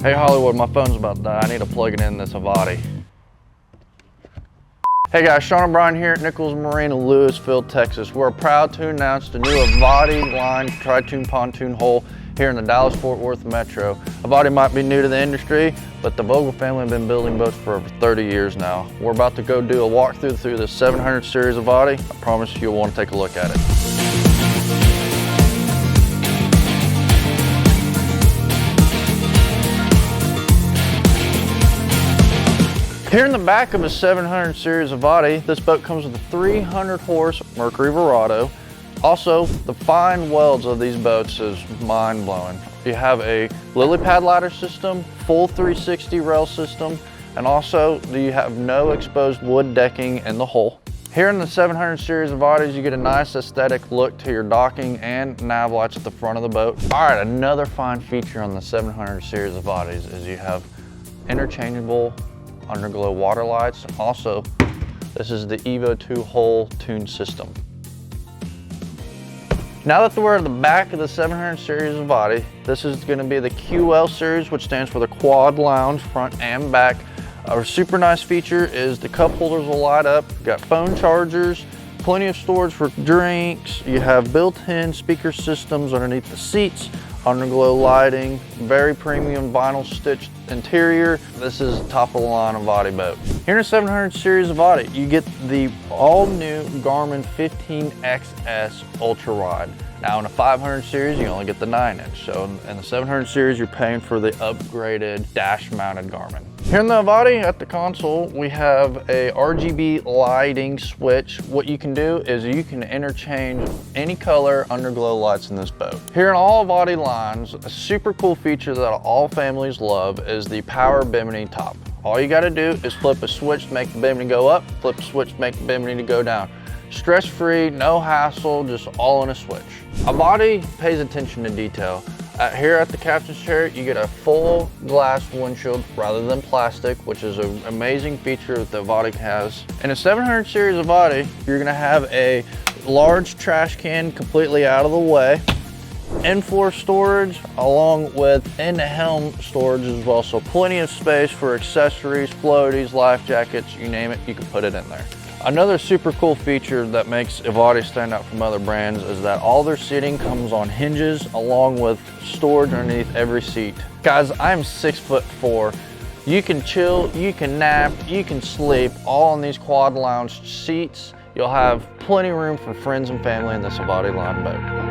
Hey Hollywood, my phone's about to die. I need to plug it in this EVOTTI. Hey guys, Sean and Brian here at Nichols Marine in Louisville, Texas. We're proud to announce the new EVOTTI line Tritoon pontoon hull here in the Dallas-Fort Worth Metro. EVOTTI might be new to the industry, but the Vogel family have been building boats for over 30 years now. We're about to go do a walkthrough through the 700 series EVOTTI. I promise you'll want to take a look at it. Here in the back of a 700 series EVOTTI, this boat comes with a 300 horse Mercury Verado. Also, the fine welds of these boats is mind-blowing. You have a lily pad ladder system, full 360 rail system, and also you have no exposed wood decking in the hull. Here in the 700 series EVOTTIs, you get a nice aesthetic look to your docking and nav lights at the front of the boat. All right, another fine feature on the 700 series EVOTTIs is you have interchangeable underglow water lights. Also, this is the EVO2 hull tune system. Now that we're at the back of the 700 series EVOTTI, this is going to be the QL series, which stands for the quad lounge, front and back. Our super nice feature is the cup holders will light up. You've got phone chargers, plenty of storage for drinks. You have built-in speaker systems underneath the seats, underglow lighting, very premium vinyl stitched interior. This is top of the line EVOTTI boat. Here in a 700 series EVOTTI, you get the all new Garmin 15XS UltraWide. Now in a 500 series, you only get the 9-inch. So in the 700 series, you're paying for the upgraded dash mounted Garmin. Here in the EVOTTI at the console, we have a RGB lighting switch. What you can do is you can interchange any color underglow lights in this boat. Here in all EVOTTI lines, a super cool feature that all families love is the power Bimini top. All you gotta do is flip a switch to make the Bimini go up, flip a switch to make the Bimini to go down. Stress-free, no hassle, just all in a switch. EVOTTI pays attention to detail. Here at the captain's chair, you get a full glass windshield rather than plastic, which is an amazing feature that the EVOTTI has. In a 700 series EVOTTI, you're gonna have a large trash can completely out of the way, in-floor storage, along with in-helm storage as well. So plenty of space for accessories, floaties, life jackets, you name it, you can put it in there. Another super cool feature that makes EVOTTI stand out from other brands is that all their seating comes on hinges along with storage underneath every seat. Guys, I'm 6'4". You can chill, you can nap, you can sleep, all on these quad lounge seats. You'll have plenty of room for friends and family in this EVOTTI line boat.